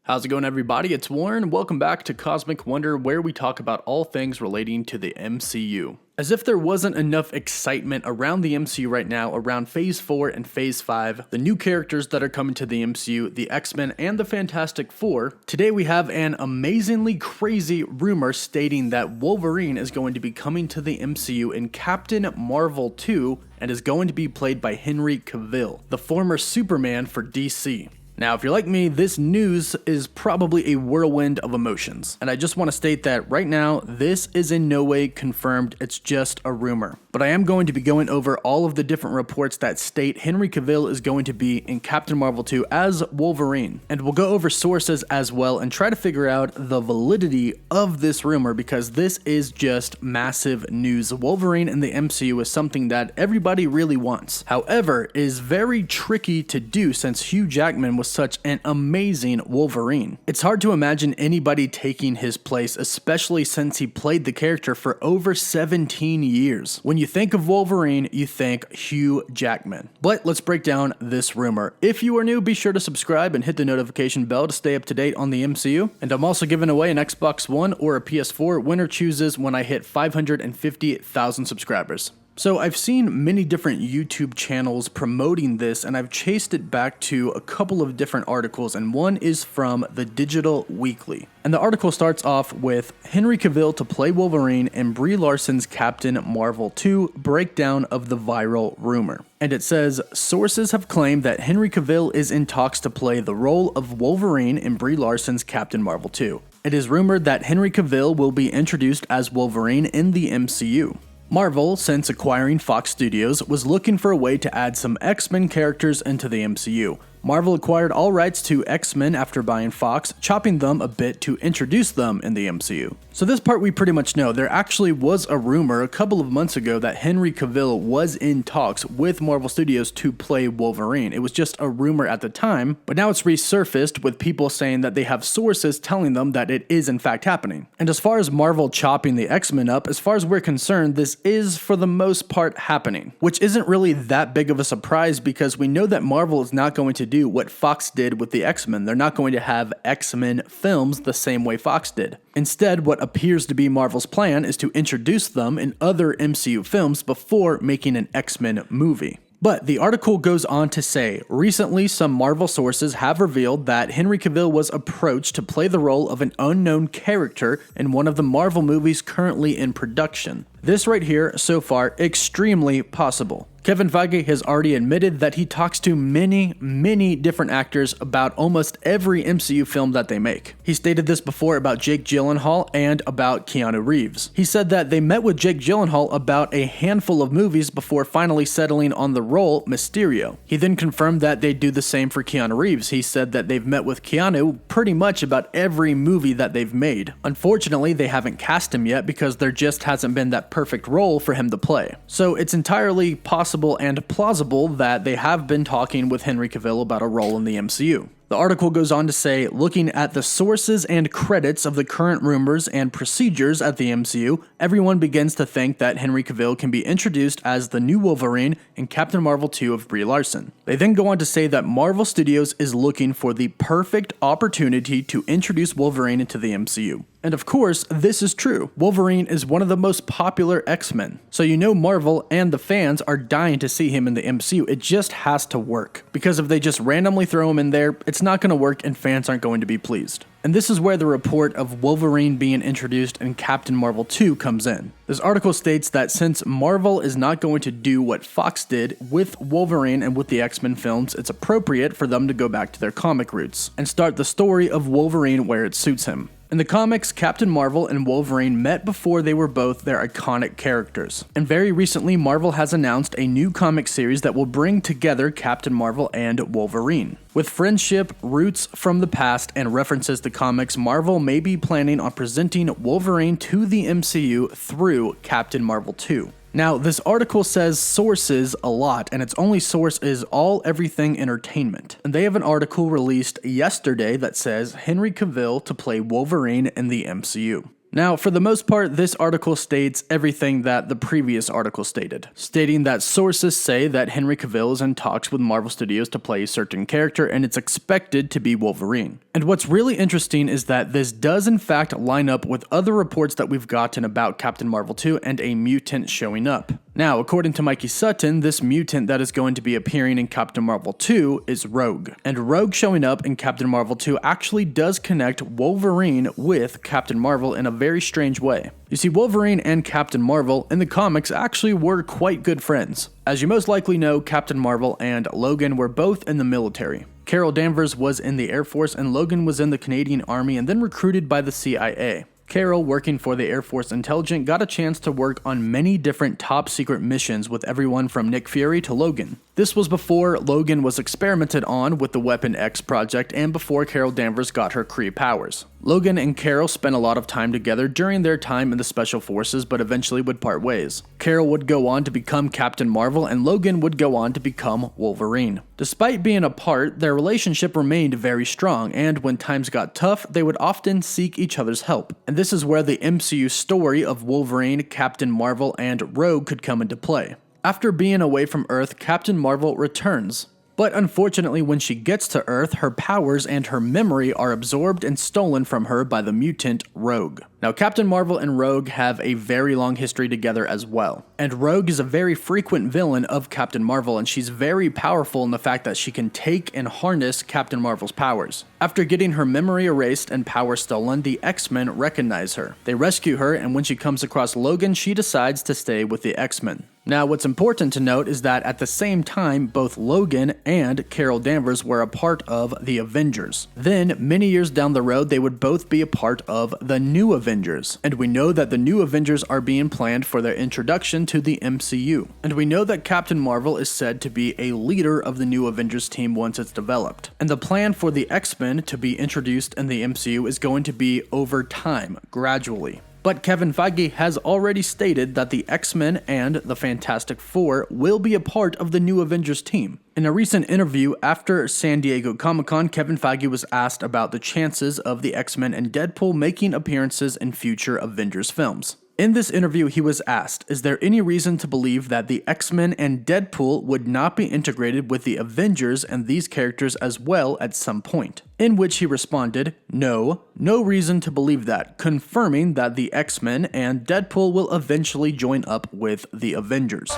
How's it going, everybody? It's Warren. Welcome back to Cosmic Wonder, where we talk about all things relating to the MCU. As if there wasn't enough excitement around the MCU right now, around Phase 4 and Phase 5, the new characters that are coming to the MCU, the X-Men and the Fantastic Four, today we have an amazingly crazy rumor stating that Wolverine is going to be coming to the MCU in Captain Marvel 2 and is going to be played by Henry Cavill, the former Superman for DC. Now, if you're like me, this news is probably a whirlwind of emotions, and I just want to state that right now, this is in no way confirmed, it's just a rumor. But I am going to be going over all of the different reports that state Henry Cavill is going to be in Captain Marvel 2 as Wolverine, and we'll go over sources as well and try to figure out the validity of this rumor because this is just massive news. Wolverine in the MCU is something that everybody really wants. However, it is very tricky to do since Hugh Jackman was such an amazing Wolverine. It's hard to imagine anybody taking his place, especially since he played the character for over 17 years. When you think of Wolverine, you think Hugh Jackman. But let's break down this rumor. If you are new, be sure to subscribe and hit the notification bell to stay up to date on the MCU. And I'm also giving away an Xbox One or a PS4. Winner chooses when I hit 550,000 subscribers. So I've seen many different YouTube channels promoting this, and I've chased it back to a couple of different articles, and one is from the Digital Weekly. And the article starts off with Henry Cavill to play Wolverine and Brie Larson's Captain Marvel 2 breakdown of the viral rumor. And it says, sources have claimed that Henry Cavill is in talks to play the role of Wolverine in Brie Larson's Captain Marvel 2. It is rumored that Henry Cavill will be introduced as Wolverine in the MCU. Marvel, since acquiring Fox Studios, was looking for a way to add some X-Men characters into the MCU. Marvel acquired all rights to X-Men after buying Fox, chopping them a bit to introduce them in the MCU. So this part we pretty much know. There actually was a rumor a couple of months ago that Henry Cavill was in talks with Marvel Studios to play Wolverine. It was just a rumor at the time, but now it's resurfaced with people saying that they have sources telling them that it is in fact happening. And as far as Marvel chopping the X-Men up, as far as we're concerned, this is for the most part happening, which isn't really that big of a surprise because we know that Marvel is not going to do what Fox did with the X-Men. They're not going to have X-Men films the same way Fox did. Instead, what appears to be Marvel's plan is to introduce them in other MCU films before making an X-Men movie. But the article goes on to say, recently some Marvel sources have revealed that Henry Cavill was approached to play the role of an unknown character in one of the Marvel movies currently in production. This right here, so far, extremely possible. Kevin Feige has already admitted that he talks to many different actors about almost every MCU film that they make. He stated this before about Jake Gyllenhaal and about Keanu Reeves. He said that they met with Jake Gyllenhaal about a handful of movies before finally settling on the role Mysterio. He then confirmed that they'd do the same for Keanu Reeves. He said that they've met with Keanu pretty much about every movie that they've made. Unfortunately, they haven't cast him yet because there just hasn't been that perfect role for him to play. So it's entirely possible and plausible that they have been talking with Henry Cavill about a role in the MCU. The article goes on to say, looking at the sources and credits of the current rumors and procedures at the MCU, everyone begins to think that Henry Cavill can be introduced as the new Wolverine in Captain Marvel 2 of Brie Larson. They then go on to say that Marvel Studios is looking for the perfect opportunity to introduce Wolverine into the MCU. And of course, this is true. Wolverine is one of the most popular X-Men. So you know Marvel and the fans are dying to see him in the MCU. It just has to work. Because if they just randomly throw him in there, it's not going to work and fans aren't going to be pleased. And this is where the report of Wolverine being introduced in Captain Marvel 2 comes in. This article states that since Marvel is not going to do what Fox did with Wolverine and with the X-Men films, it's appropriate for them to go back to their comic roots and start the story of Wolverine where it suits him. In the comics, Captain Marvel and Wolverine met before they were both their iconic characters. And very recently, Marvel has announced a new comic series that will bring together Captain Marvel and Wolverine. With friendship, roots from the past, and references to comics, Marvel may be planning on presenting Wolverine to the MCU through Captain Marvel 2. Now, this article says sources a lot, and its only source is All Everything Entertainment. And they have an article released yesterday that says Henry Cavill to play Wolverine in the MCU. Now, for the most part, this article states everything that the previous article stated, stating that sources say that Henry Cavill is in talks with Marvel Studios to play a certain character and it's expected to be Wolverine. And what's really interesting is that this does in fact line up with other reports that we've gotten about Captain Marvel 2 and a mutant showing up. Now, according to Mikey Sutton, this mutant that is going to be appearing in Captain Marvel 2 is Rogue. And Rogue showing up in Captain Marvel 2 actually does connect Wolverine with Captain Marvel in a very strange way. You see, Wolverine and Captain Marvel in the comics actually were quite good friends. As you most likely know, Captain Marvel and Logan were both in the military. Carol Danvers was in the Air Force and Logan was in the Canadian Army and then recruited by the CIA. Carol, working for the Air Force Intelligence, got a chance to work on many different top secret missions with everyone from Nick Fury to Logan. This was before Logan was experimented on with the Weapon X project and before Carol Danvers got her Kree powers. Logan and Carol spent a lot of time together during their time in the Special Forces, but eventually would part ways. Carol would go on to become Captain Marvel and Logan would go on to become Wolverine. Despite being apart, their relationship remained very strong, and when times got tough, they would often seek each other's help. And this is where the MCU story of Wolverine, Captain Marvel, and Rogue could come into play. After being away from Earth, Captain Marvel returns. But unfortunately, when she gets to Earth, her powers and her memory are absorbed and stolen from her by the mutant Rogue. Now, Captain Marvel and Rogue have a very long history together as well. And Rogue is a very frequent villain of Captain Marvel, and she's very powerful in the fact that she can take and harness Captain Marvel's powers. After getting her memory erased and power stolen, the X-Men recognize her. They rescue her, and when she comes across Logan, she decides to stay with the X-Men. Now, what's important to note is that at the same time, both Logan and Carol Danvers were a part of the Avengers. Then, many years down the road, they would both be a part of the New Avengers. And we know that the New Avengers are being planned for their introduction to the MCU. And we know that Captain Marvel is said to be a leader of the New Avengers team once it's developed. And the plan for the X-Men to be introduced in the MCU is going to be over time, gradually. But Kevin Feige has already stated that the X-Men and the Fantastic Four will be a part of the New Avengers team. In a recent interview after San Diego Comic-Con, Kevin Feige was asked about the chances of the X-Men and Deadpool making appearances in future Avengers films. In this interview, he was asked, is there any reason to believe that the X-Men and Deadpool would not be integrated with the Avengers and these characters as well at some point? In which he responded, no reason to believe that, confirming that the X-Men and Deadpool will eventually join up with the Avengers.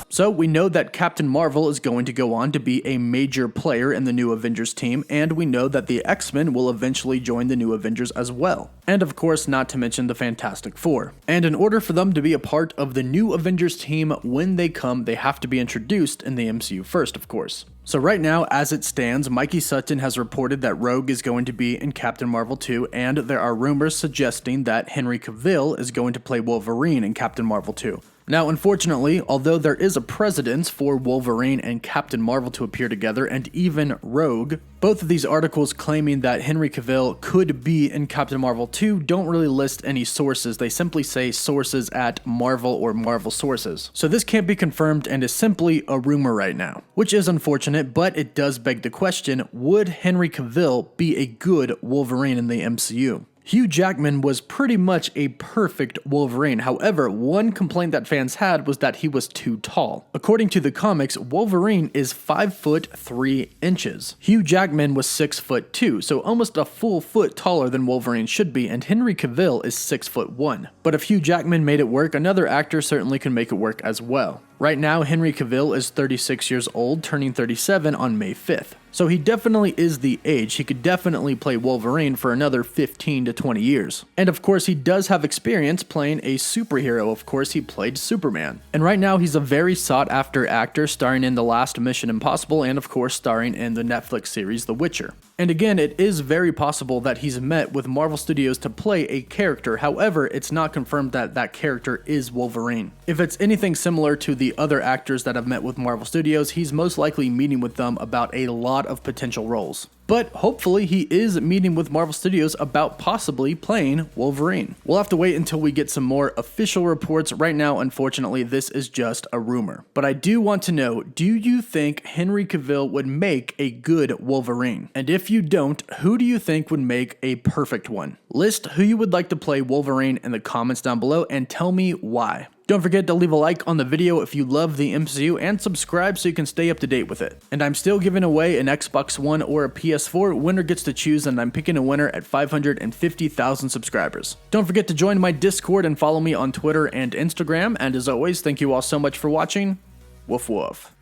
So we know that Captain Marvel is going to go on to be a major player in the New Avengers team, and we know that the X-Men will eventually join the New Avengers as well. And of course, not to mention the Fantastic Four. And in order for them to be a part of the New Avengers team when they come, they have to be introduced in the MCU first, of course. So right now, as it stands, Mikey Sutton has reported that Rogue is going to be in Captain Marvel 2, and there are rumors suggesting that Henry Cavill is going to play Wolverine in Captain Marvel 2. Now, unfortunately, although there is a precedence for Wolverine and Captain Marvel to appear together, and even Rogue, both of these articles claiming that Henry Cavill could be in Captain Marvel 2 don't really list any sources. They simply say sources at Marvel or Marvel sources. So this can't be confirmed and is simply a rumor right now, which is unfortunate, but it does beg the question, would Henry Cavill be a good Wolverine in the MCU? Hugh Jackman was pretty much a perfect Wolverine. However, one complaint that fans had was that he was too tall. According to the comics, Wolverine is 5 foot 3 inches. Hugh Jackman was 6 foot 2, so almost a full foot taller than Wolverine should be, and Henry Cavill is 6 foot 1. But if Hugh Jackman made it work, another actor certainly can make it work as well. Right now, Henry Cavill is 36 years old, turning 37 on May 5th. So he definitely is the age. He could definitely play Wolverine for another 15 to 20 years. And of course, he does have experience playing a superhero. Of course, he played Superman. And right now, he's a very sought-after actor, starring in the last Mission Impossible and of course starring in the Netflix series The Witcher. And again, it is very possible that he's met with Marvel Studios to play a character. However, it's not confirmed that that character is Wolverine. If it's anything similar to the the other actors that have met with Marvel Studios, he's most likely meeting with them about a lot of potential roles. But hopefully he is meeting with Marvel Studios about possibly playing Wolverine. We'll have to wait until we get some more official reports. Right now, unfortunately, this is just a rumor. But I do want to know, do you think Henry Cavill would make a good Wolverine? And if you don't, who do you think would make a perfect one? List who you would like to play Wolverine in the comments down below and tell me why. Don't forget to leave a like on the video if you love the MCU and subscribe so you can stay up to date with it. And I'm still giving away an Xbox One or a PS4. Winner gets to choose, and I'm picking a winner at 550,000 subscribers. Don't forget to join my Discord and follow me on Twitter and Instagram. And as always, thank you all so much for watching. Woof woof.